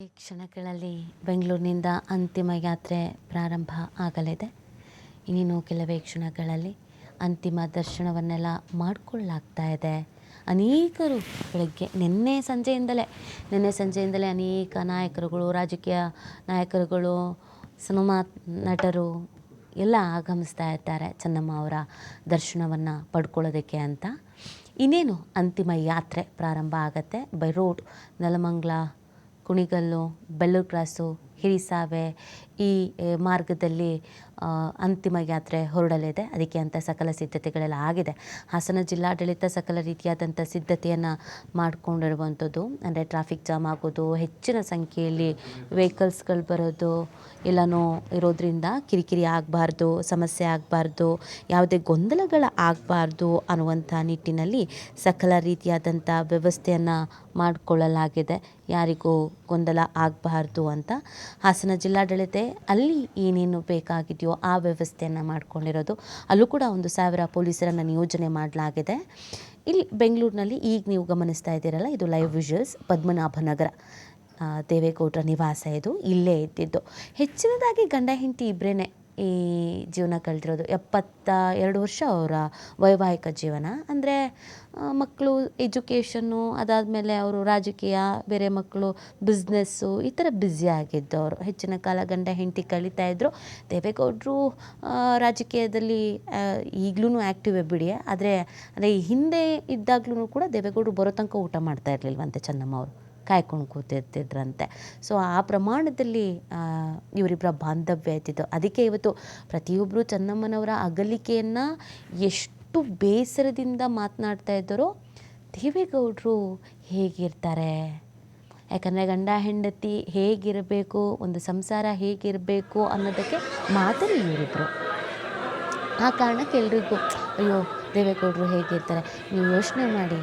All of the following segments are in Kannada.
ಈ ಕ್ಷಣಗಳಲ್ಲಿ ಬೆಂಗಳೂರಿನಿಂದ ಅಂತಿಮ ಯಾತ್ರೆ ಪ್ರಾರಂಭ ಆಗಲಿದೆ. ಇನ್ನೇನು ಕೆಲವೇ ಕ್ಷಣಗಳಲ್ಲಿ ಅಂತಿಮ ದರ್ಶನವನ್ನೆಲ್ಲ ಮಾಡಿಕೊಳ್ಳಲಾಗ್ತಾ ಇದೆ. ಅನೇಕರು ಬೆಳಗ್ಗೆ ನಿನ್ನೆ ಸಂಜೆಯಿಂದಲೇ ಅನೇಕ ನಾಯಕರುಗಳು, ರಾಜಕೀಯ ನಾಯಕರುಗಳು, ಸಿನಿಮಾ ನಟರು ಎಲ್ಲ ಆಗಮಿಸ್ತಾ ಇದ್ದಾರೆ ಚೆನ್ನಮ್ಮ ಅವರ ದರ್ಶನವನ್ನು ಪಡ್ಕೊಳ್ಳೋದಕ್ಕೆ ಅಂತ. ಇನ್ನೇನು ಅಂತಿಮ ಯಾತ್ರೆ ಪ್ರಾರಂಭ ಆಗುತ್ತೆ. By road Nelamangala, Kunigal, Bellur cross, Hirisave ಈ ಮಾರ್ಗದಲ್ಲಿ ಅಂತಿಮ ಯಾತ್ರೆ ಹೊರಡಲಿದೆ. ಅದಕ್ಕೆ ಅಂತ ಸಕಲ ಸಿದ್ಧತೆಗಳೆಲ್ಲ ಆಗಿದೆ. ಹಾಸನ ಜಿಲ್ಲಾಡಳಿತ ಸಕಲ ರೀತಿಯಾದಂಥ ಸಿದ್ಧತೆಯನ್ನು ಮಾಡಿಕೊಂಡಿರುವಂಥದ್ದು. ಅಂದರೆ ಟ್ರಾಫಿಕ್ ಜಾಮ್ ಆಗೋದು, ಹೆಚ್ಚಿನ ಸಂಖ್ಯೆಯಲ್ಲಿ ವೆಹಿಕಲ್ಸ್ಗಳು ಬರೋದು ಎಲ್ಲನೂ ಇರೋದ್ರಿಂದ ಕಿರಿಕಿರಿ ಆಗಬಾರ್ದು, ಸಮಸ್ಯೆ ಆಗಬಾರ್ದು, ಯಾವುದೇ ಗೊಂದಲಗಳಾಗಬಾರ್ದು ಅನ್ನುವಂಥ ನಿಟ್ಟಿನಲ್ಲಿ ಸಕಲ ರೀತಿಯಾದಂಥ ವ್ಯವಸ್ಥೆಯನ್ನು ಮಾಡಿಕೊಳ್ಳಲಾಗಿದೆ. ಯಾರಿಗೂ ಗೊಂದಲ ಆಗಬಾರ್ದು ಅಂತ ಹಾಸನ ಜಿಲ್ಲಾಡಳಿತ ಅಲ್ಲಿ ಏನೇನು ಬೇಕಾಗಿದೆಯೋ ಆ ವ್ಯವಸ್ಥೆಯನ್ನು ಮಾಡಿಕೊಂಡಿರೋದು. ಅಲ್ಲೂ ಕೂಡ 1,000 ಪೊಲೀಸರನ್ನು ನಿಯೋಜನೆ ಮಾಡಲಾಗಿದೆ. ಇಲ್ಲಿ ಬೆಂಗಳೂರಿನಲ್ಲಿ ಈಗ ನೀವು ಗಮನಿಸ್ತಾ ಇದ್ದೀರಲ್ಲ, ಇದು ಲೈವ್ ವಿಜುವಲ್ಸ್. ಪದ್ಮನಾಭನಗರ ದೇವೇಗೌಡರ ನಿವಾಸ ಇದು. ಇಲ್ಲೇ ಇದ್ದಿದ್ದು. ಹೆಚ್ಚಿನದಾಗಿ ಗಂಡ ಹೆಂಡತಿ ಇಬ್ಬರೇ ಈ ಜೀವನ ಕಳೆದಿರೋದು. 72 ವರ್ಷ ಅವರ ವೈವಾಹಿಕ ಜೀವನ. ಅಂದರೆ ಮಕ್ಕಳು ಎಜುಕೇಷನ್ನು, ಅದಾದಮೇಲೆ ಅವರು ರಾಜಕೀಯ, ಬೇರೆ ಮಕ್ಕಳು ಬಿಸ್ನೆಸ್ಸು, ಈ ಥರ ಬ್ಯುಸಿ ಆಗಿದ್ದವರು. ಹೆಚ್ಚಿನ ಕಾಲ ಗಂಡ ಹೆಂಡತಿ ಕಳೀತಾ ಇದ್ದರು. ದೇವೇಗೌಡರು ರಾಜಕೀಯದಲ್ಲಿ ಈಗಲೂ ಆ್ಯಕ್ಟಿವೇ ಬಿಡಿ. ಆದರೆ ಹಿಂದೆ ಇದ್ದಾಗ್ಲೂ ಕೂಡ ದೇವೇಗೌಡರು ಬರೋ ತನಕ ಊಟ ಮಾಡ್ತಾ ಇರಲಿಲ್ವಂತೆ ಚೆನ್ನಮ್ಮ ಅವರು, ಕಾಯ್ಕೊಂಡು ಕೂತಿರ್ತಿದ್ರಂತೆ. ಸೊ ಆ ಪ್ರಮಾಣದಲ್ಲಿ ಇವರಿಬ್ಬರ ಬಾಂಧವ್ಯ ಇದ್ದಿದ್ದು. ಅದಕ್ಕೆ ಇವತ್ತು ಪ್ರತಿಯೊಬ್ಬರು ಚೆನ್ನಮ್ಮನವರ ಅಗಲಿಕೆಯನ್ನು ಎಷ್ಟು ಬೇಸರದಿಂದ ಮಾತನಾಡ್ತಾ ಇದ್ದಾರೋ, ದೇವೇಗೌಡರು ಹೇಗಿರ್ತಾರೆ, ಯಾಕಂದರೆ ಗಂಡ ಹೆಂಡತಿ ಹೇಗಿರಬೇಕು, ಒಂದು ಸಂಸಾರ ಹೇಗಿರಬೇಕು ಅನ್ನೋದಕ್ಕೆ ಮಾತರಿ ಇವರಿಬ್ಬರು. ಆ ಕಾರಣಕ್ಕೆ ಎಲ್ರಿಗೂ ಅಯ್ಯೋ ದೇವೇಗೌಡರು ಹೇಗಿರ್ತಾರೆ. ನೀವು ಯೋಚನೆ ಮಾಡಿ,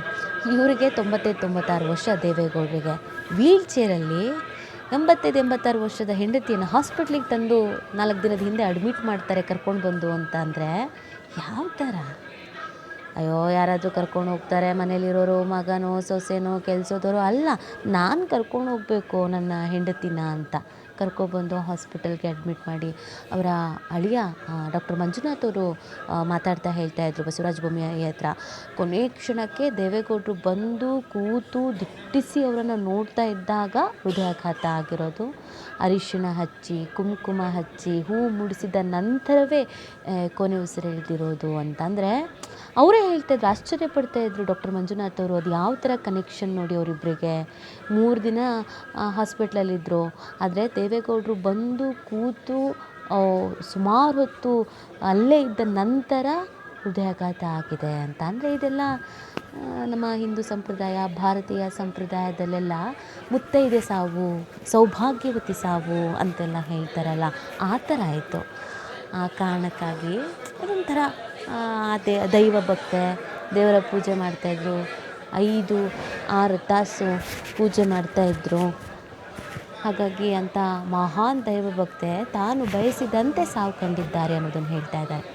ಇವರಿಗೆ 95-96 ವರ್ಷ ದೇವೇಗೌಡರಿಗೆ. ವೀಲ್ ಚೇರಲ್ಲಿ 85-86 ವರ್ಷದ ಹೆಂಡತಿಯನ್ನು ಹಾಸ್ಪಿಟ್ಲಿಗೆ ತಂದು 4 ದಿನದ ಹಿಂದೆ ಅಡ್ಮಿಟ್ ಮಾಡ್ತಾರೆ ಕರ್ಕೊಂಡು ಬಂದು ಅಂತ ಅಂದರೆ ಯಾವ ಥರ? ಅಯ್ಯೋ ಯಾರಾದರೂ ಕರ್ಕೊಂಡು ಹೋಗ್ತಾರೆ, ಮನೇಲಿರೋರು ಮಗನೋ ಸೊಸೆನೋ ಕೆಲಸದವರು ಅಲ್ಲ, ನಾನು ಕರ್ಕೊಂಡು ಹೋಗಬೇಕು ನನ್ನ ಹೆಂಡತಿನ ಅಂತ ಕರ್ಕೊಬಂದು ಹಾಸ್ಪಿಟಲ್ಗೆ ಅಡ್ಮಿಟ್ ಮಾಡಿ. ಅವರ ಅಳಿಯ ಡಾಕ್ಟರ್ ಮಂಜುನಾಥ್ ಅವರು ಮಾತಾಡ್ತಾ ಹೇಳ್ತಾಯಿದ್ರು ಬಸವರಾಜ ಬೊಮ್ಮಾಯಿ ಹತ್ರ, ಕೊನೆ ಕ್ಷಣಕ್ಕೆ ದೇವೇಗೌಡರು ಬಂದು ಕೂತು ದಿಟ್ಟಿಸಿ ಅವರನ್ನು ನೋಡ್ತಾ ಇದ್ದಾಗ ಹೃದಯಾಘಾತ ಆಗಿರೋದು. ಅರಿಶಿಣ ಹಚ್ಚಿ, ಕುಂಕುಮ ಹಚ್ಚಿ, ಹೂ ಮುಡಿಸಿದ ನಂತರವೇ ಕೊನೆ ಉಸಿರೆಳೆದಿರೋದು ಅಂತಂದರೆ ಅವರೇ ಹೇಳ್ತಾಯಿದ್ರು. ಆಶ್ಚರ್ಯಪಡ್ತಾಯಿದ್ರು ಡಾಕ್ಟರ್ ಮಂಜುನಾಥ್ ಅವರು. ಅದು ಯಾವ ಥರ ಕನೆಕ್ಷನ್ ನೋಡಿ ಅವರಿಬ್ಬರಿಗೆ. 3 ದಿನ ಹಾಸ್ಪಿಟ್ಲಲ್ಲಿದ್ದರು. ಆದರೆ ದೇವೇಗೌಡರು ಬಂದು ಕೂತು ಸುಮಾರು ಹೊತ್ತು ಅಲ್ಲೇ ಇದ್ದ ನಂತರ ಹೃದಯಾಘಾತ ಆಗಿದೆ ಅಂತ. ಅಂದರೆ ಇದೆಲ್ಲ ನಮ್ಮ ಹಿಂದೂ ಸಂಪ್ರದಾಯ, ಭಾರತೀಯ ಸಂಪ್ರದಾಯದಲ್ಲೆಲ್ಲ ಮುತ್ತೈದೆ ಸಾವು, ಸೌಭಾಗ್ಯವತಿ ಸಾವು ಅಂತೆಲ್ಲ ಹೇಳ್ತಾರಲ್ಲ, ಆ ಥರ ಆಯಿತು. ಆ ಕಾರಣಕ್ಕಾಗಿ ಅದೊಂಥರ ದೈವ ಭಕ್ತೆ, ದೇವರ ಪೂಜೆ ಮಾಡ್ತಾಯಿದ್ರು. 5-6 ತಾಸು ಪೂಜೆ ಮಾಡ್ತಾಯಿದ್ರು. ಹಾಗಾಗಿ ಅಂಥ ಮಹಾನ್ ದೈವ ಭಕ್ತೆ ತಾನು ಬಯಸಿದಂತೆ ಸಾವು ಕಂಡಿದ್ದಾರೆ ಅನ್ನೋದನ್ನು ಹೇಳ್ತಾ ಇದ್ದಾರೆ.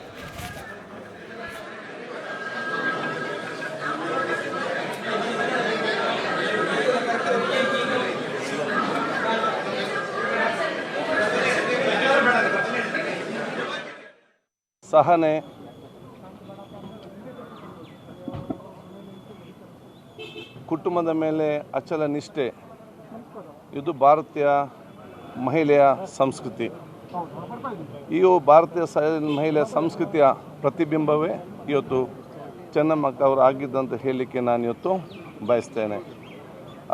ಸಹನೆ, ಕುಟುಂಬದ ಮೇಲೆ ಅಚಲ ನಿಷ್ಠೆ, ಇದು ಭಾರತೀಯ ಮಹಿಳೆಯ ಸಂಸ್ಕೃತಿ. ಈ ಭಾರತೀಯ ಮಹಿಳೆಯ ಸಂಸ್ಕೃತಿಯ ಪ್ರತಿಬಿಂಬವೇ ಇವತ್ತು ಚೆನ್ನಮ್ಮ ಅವರು ಆಗಿದ್ದಂತ ಹೇಳಲಿಕ್ಕೆ ನಾನು ಇವತ್ತು ಬಯಸ್ತೇನೆ.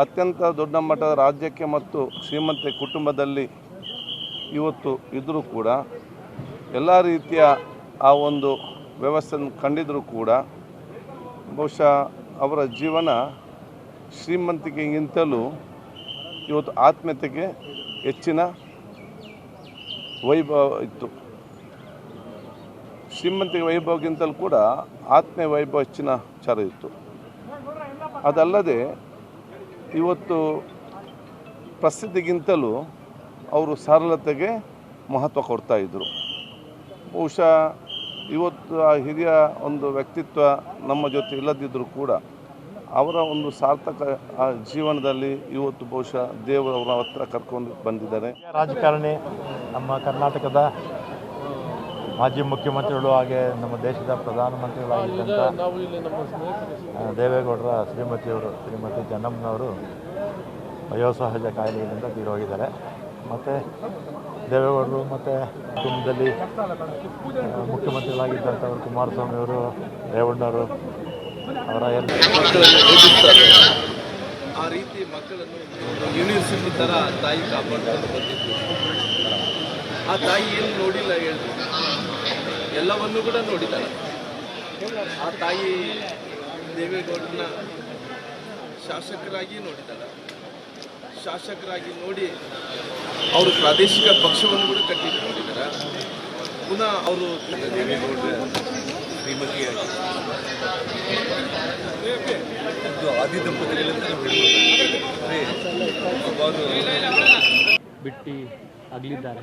ಅತ್ಯಂತ ದೊಡ್ಡ ಮಟ್ಟದ ರಾಜ್ಯಕ್ಕೆ ಮತ್ತು ಶ್ರೀಮಂತ ಕುಟುಂಬದಲ್ಲಿ ಇವತ್ತು ಇದ್ದರೂ ಕೂಡ ಎಲ್ಲ ರೀತಿಯ ಆ ಒಂದು ವ್ಯವಸ್ಥೆಯನ್ನು ಕಂಡಿದ್ದರೂ ಕೂಡ ಬಹುಶಃ ಅವರ ಜೀವನ ಶ್ರೀಮಂತಿಕೆಗಿಂತಲೂ ಇವತ್ತು ಆತ್ಮೀಯತೆಗೆ ಹೆಚ್ಚಿನ ವೈಭವ ಇತ್ತು. ಶ್ರೀಮಂತಿಕೆ ವೈಭವಕ್ಕಿಂತಲೂ ಕೂಡ ಆತ್ಮೀಯ ವೈಭವ ಹೆಚ್ಚಿನ ವಿಚಾರ ಇತ್ತು. ಅದಲ್ಲದೆ ಇವತ್ತು ಪ್ರಸಿದ್ಧಿಗಿಂತಲೂ ಅವರು ಸರಳತೆಗೆ ಮಹತ್ವ ಕೊಡ್ತಾಯಿದ್ರು. ಬಹುಶಃ ಇವತ್ತು ಆ ಹಿರಿಯ ಒಂದು ವ್ಯಕ್ತಿತ್ವ ನಮ್ಮ ಜೊತೆ ಇಲ್ಲದಿದ್ದರೂ ಕೂಡ ಅವರ ಒಂದು ಸಾರ್ಥಕ ಜೀವನದಲ್ಲಿ ಇವತ್ತು ಬಹುಶಃ ದೇವರವರ ಹತ್ರ ಕರ್ಕೊಂಡು ಬಂದಿದ್ದಾರೆ. ರಾಜಕಾರಣಿ, ನಮ್ಮ ಕರ್ನಾಟಕದ ಮಾಜಿ ಮುಖ್ಯಮಂತ್ರಿಗಳು ಹಾಗೆ ನಮ್ಮ ದೇಶದ ಪ್ರಧಾನಮಂತ್ರಿಗಳಾಗಿದ್ದಂಥ ದೇವೇಗೌಡರ ಶ್ರೀಮತಿ ಚೆನ್ನಮ್ಮನವರು ವಯೋಸಹಜ ಕಾಯಿಲೆಯಿಂದ ತೀರೋಗಿದ್ದಾರೆ. ಮತ್ತು ದೇವೇಗೌಡರು ಮತ್ತು ಕುಟುಂಬದಲ್ಲಿ ಮುಖ್ಯಮಂತ್ರಿಗಳಾಗಿದ್ದಂಥವರು ಕುಮಾರಸ್ವಾಮಿ ಅವರು, ರೇವಣ್ಣವರು ಅವರ ಎಲ್ಲ ಆ ರೀತಿ ಮಕ್ಕಳನ್ನು ಯೂನಿವರ್ಸಿಟಿ ಥರ ತಾಯಿ ಕಾಪಾಡ್ಕೊಂಡು ಬಂದಿದ್ದು. ಆ ತಾಯಿ ಏನು ನೋಡಿಲ್ಲ ಹೇಳಿದ್ರು, ಎಲ್ಲವನ್ನೂ ಕೂಡ ನೋಡಿದ್ದಾರೆ. ಆ ತಾಯಿ ದೇವೇಗೌಡರನ್ನ ಶಾಸಕರಾಗಿ ನೋಡಿದ್ದಾರೆ. ಶಾಸಕರಾಗಿ ನೋಡಿ ಅವರು ಪ್ರಾದೇಶಿಕ ಪಕ್ಷವನ್ನು ಕೂಡ ಕಟ್ಟಿಕೊಂಡಿದ್ದಾರೆ. ಪುನಃ ಅವರು ದೇವೇಗೌಡರ ಶ್ರೀಮತಿಯಾಗಿ ಆದಿ ದಂಪತಿಗಳಿಂದ ಬಿಟ್ಟು ಅಗಲಿದ್ದಾರೆ.